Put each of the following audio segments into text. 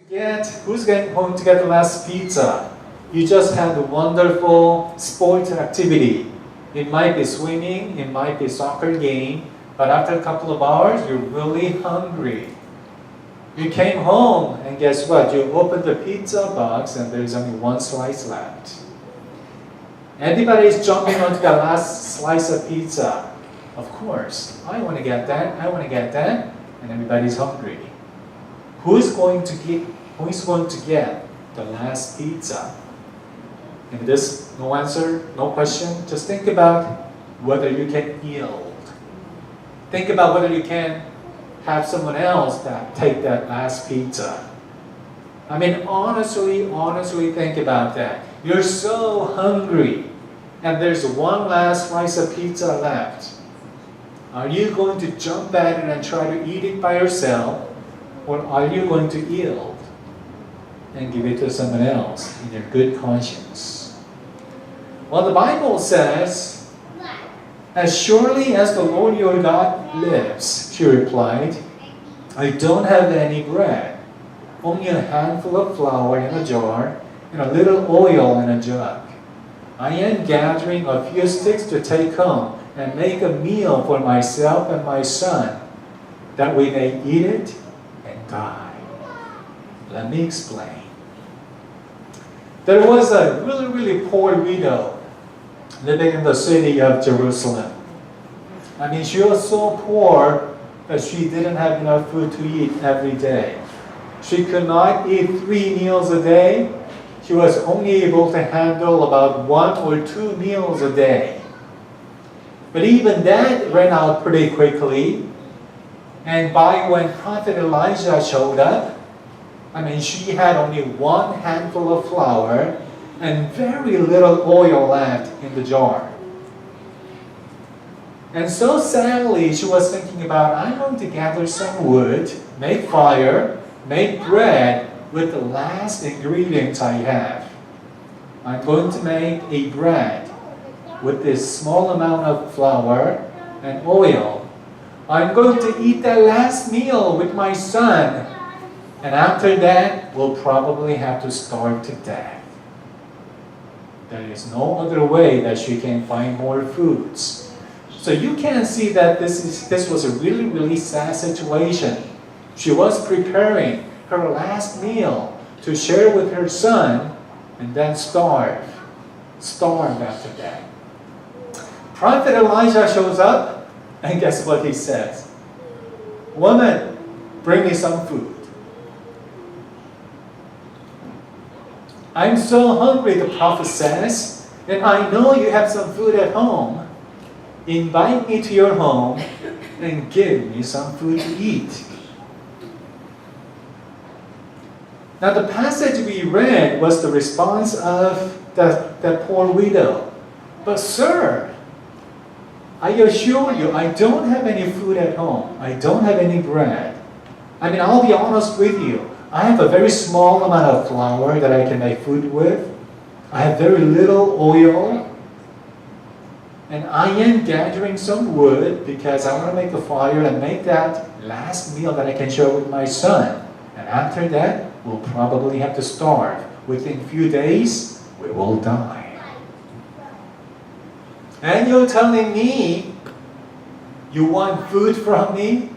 Who's going home to get the last pizza? You just had a wonderful sport activity. It might be swimming, it might be soccer game, but after a couple of hours, you're really hungry. You came home and guess what? You opened the pizza box and there's only one slice left. Everybody's jumping onto the last slice of pizza. Of course, I want to get that, I want to get that, and everybody's hungry. Who's going to get the last pizza? And this, no answer, no question. Just think about whether you can yield. Think about whether you can have someone else take that last pizza. I mean, honestly think about that. You're so hungry, and there's one last slice of pizza left. Are you going to jump at it and try to eat it by yourself? Or are you going to yield and give it to someone else in your good conscience? Well, the Bible says, "As surely as the Lord your God lives," she replied, "I don't have any bread, only a handful of flour in a jar and a little oil in a jug. I am gathering a few sticks to take home and make a meal for myself and my son, that we may eat it and die." Let me explain. There was a really poor widow living in the city of Jerusalem. I mean, she was so poor that she didn't have enough food to eat every day. She could not eat 3 meals a day. She was only able to handle about 1 or 2 meals a day. But even that ran out pretty quickly. And by when Prophet Elijah showed up, I mean, she had only 1 handful of flour and very little oil left in the jar. And so sadly, she was thinking about, I'm going to gather some wood, make fire, make bread with the last ingredients I have. I'm going to make a bread with this small amount of flour and oil. I'm going to eat that last meal with my son. And after that, we'll probably have to starve to death. There is no other way that she can find more foods. So you can see that this was a really sad situation. She was preparing her last meal to share with her son and then starve after that. Prophet Elijah shows up and guess what he says? "Woman, bring me some food. I'm so hungry," the prophet says, "and I know you have some food at home. Invite me to your home and give me some food to eat." Now the passage we read was the response of that poor widow. "But sir, I assure you, I don't have any food at home. I don't have any bread. I mean, I'll be honest with you. I have a very small amount of flour that I can make food with. I have very little oil. And I am gathering some wood because I want to make a fire and make that last meal that I can share with my son. And after that, we'll probably have to starve. Within a few days, we will die. And you're telling me you want food from me?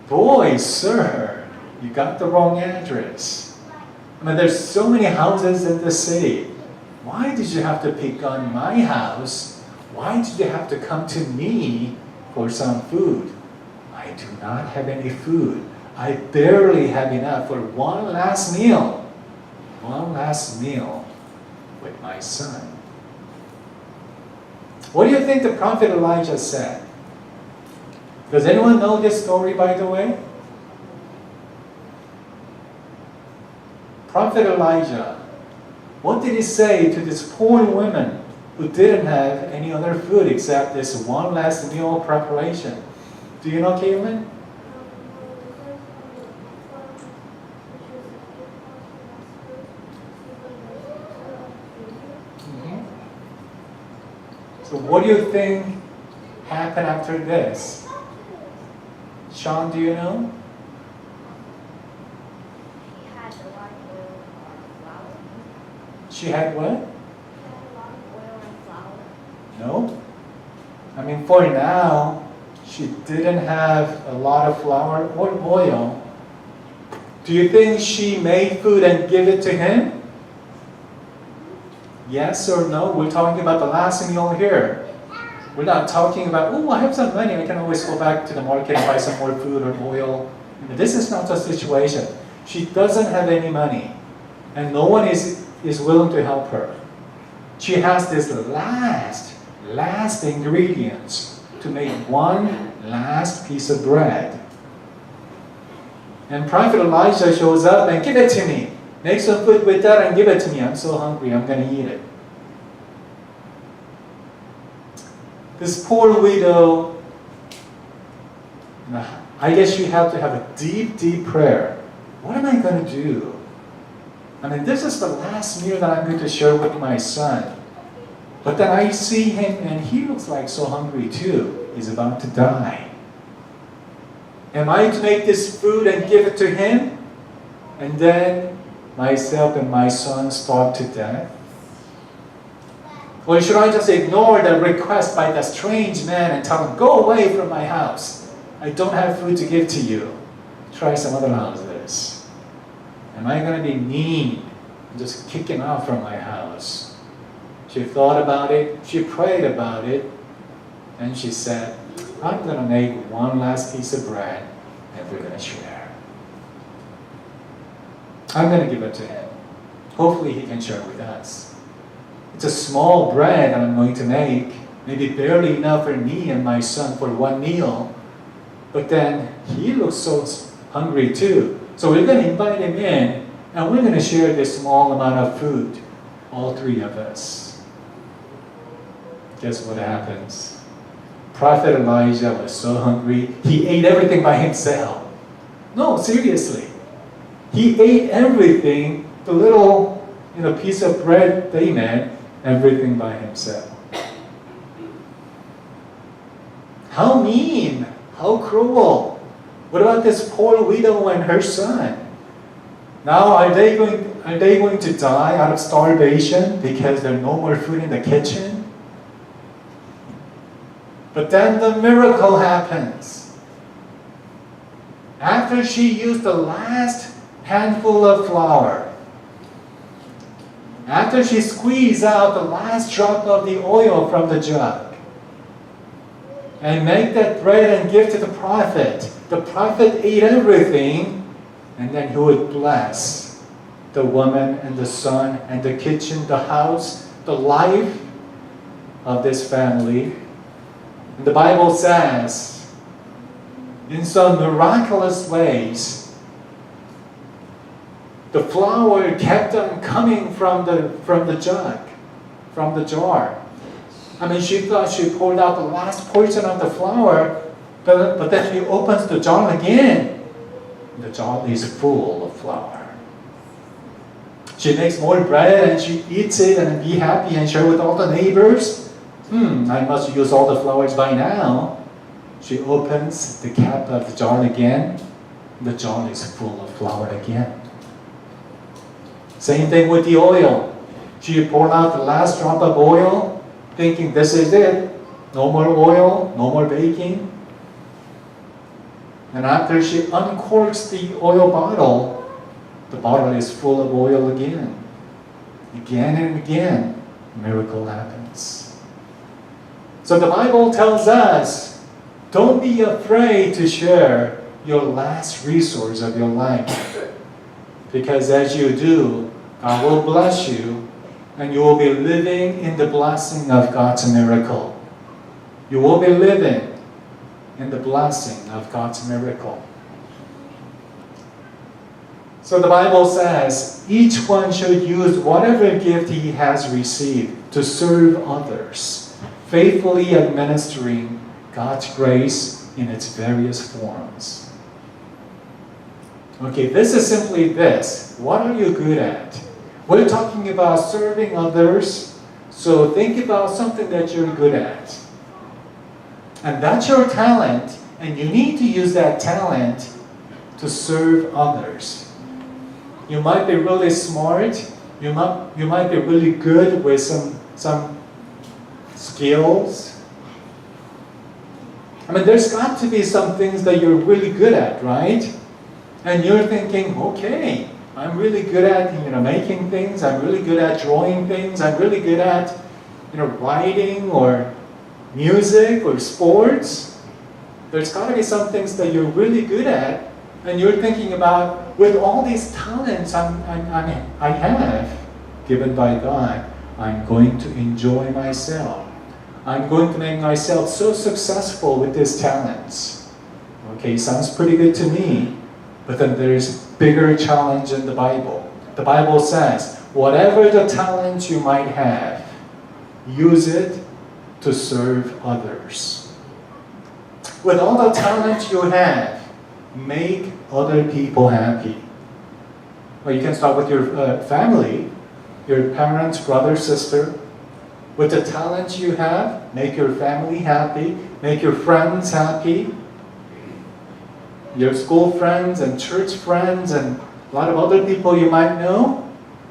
Boy, sir, you got the wrong address. I mean, there's so many houses in the city. Why did you have to pick on my house? Why did you have to come to me for some food? I do not have any food. I barely have enough for one last meal. One last meal with my son." What do you think the prophet Elijah said? Does anyone know this story, by the way? Prophet Elijah, what did he say to this poor woman who didn't have any other food except this one last meal preparation? Do you know, Caitlin? So what do you think happened after this? Sean, do you know? had a lot of oil or flour? She had what? She had a lot of oil and flour. No. I mean, for now, she didn't have a lot of flour or oil. Do you think she made food and give it to him? Yes or no? We're talking about the last meal here. We're not talking about, oh, I have some money, I can always go back to the market and buy some more food or oil. This is not the situation. She doesn't have any money, and no one is willing to help her. She has this last ingredients to make one last piece of bread. And Prophet Elijah shows up and give it to me. Make some food with that and give it to me. I'm so hungry, I'm going to eat it. This poor widow, I guess she had to have a deep, deep prayer. What am I going to do? I mean, this is the last meal that I'm going to share with my son. But then I see him and he looks like so hungry too. He's about to die. Am I to make this food and give it to him? And then myself and my son starve to death? Or should I just ignore the request by that strange man and tell him, go away from my house. I don't have food to give to you. Try some other houses. Am I going to be mean and just kick him out from my house? She thought about it, she prayed about it, and she said, I'm going to make one last piece of bread and we're going to share. I'm going to give it to him. Hopefully he can share with us. It's a small bread that I'm going to make, maybe barely enough for me and my son for one meal. But then he looks so hungry too. So we're going to invite him in and we're going to share this small amount of food, all three of us. Guess what happens? Prophet Elijah was so hungry, he ate everything by himself. No, seriously. He ate everything, the little piece of bread they made, everything by himself. How mean! How cruel! What about this poor widow and her son? Now are they going to die out of starvation because there's no more food in the kitchen? But then the miracle happens. After she used the last handful of flour, after she squeezed out the last drop of the oil from the jug, and make that bread and give to the prophet ate everything, and then he would bless the woman and the son and the kitchen, the house, the life of this family. And the Bible says, in some miraculous ways, the flour kept on coming from the jug, from the jar. I mean, she thought she poured out the last portion of the flour, but then she opens the jar again. The jar is full of flour. She makes more bread and she eats it and be happy and share with all the neighbors. I must use all the flours by now. She opens the cap of the jar again. The jar is full of flour again. Same thing with the oil. She poured out the last drop of oil, thinking this is it. No more oil, no more baking. And after she uncorks the oil bottle, the bottle is full of oil again. Again and again, a miracle happens. So the Bible tells us, don't be afraid to share your last resource of your life. Because as you do, God will bless you, and you will be living in the blessing of God's miracle. You will be living in the blessing of God's miracle. So the Bible says, each one should use whatever gift he has received to serve others, faithfully administering God's grace in its various forms. Okay, this is simply this. What are you good at? We're talking about serving others, so think about something that you're good at. And that's your talent, and you need to use that talent to serve others. You might be really smart. You might be really good with some skills. I mean, there's got to be some things that you're really good at, right? And you're thinking, okay, I'm really good at making things. I'm really good at drawing things. I'm really good at writing or music or sports. There's got to be some things that you're really good at, and you're thinking about, with all these talents I have given by God, I'm going to enjoy myself. I'm going to make myself so successful with these talents. Okay, sounds pretty good to me, but then there's bigger challenge in the Bible. The Bible says, whatever the talent you might have, use it to serve others. With all the talent you have, make other people happy. Well, you can start with your family, your parents, brother, sister. With the talent you have, make your family happy, make your friends happy, your school friends and church friends and a lot of other people you might know,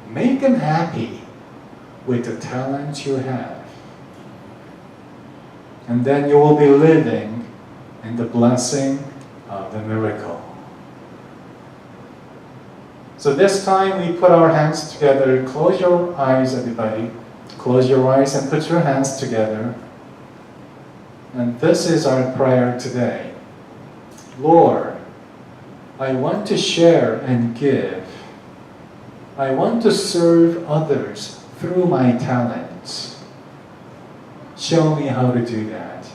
make them happy with the talent you have. And then you will be living in the blessing of the miracle. So this time we put our hands together. Close your eyes, everybody. Close your eyes and put your hands together. And this is our prayer today. Lord, I want to share and give. I want to serve others through my talents. Show me how to do that.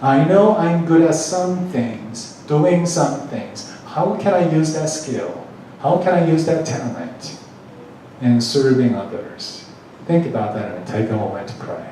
I know I'm good at some things, doing some things. How can I use that skill? How can I use that talent in serving others? Think about that and take a moment to pray.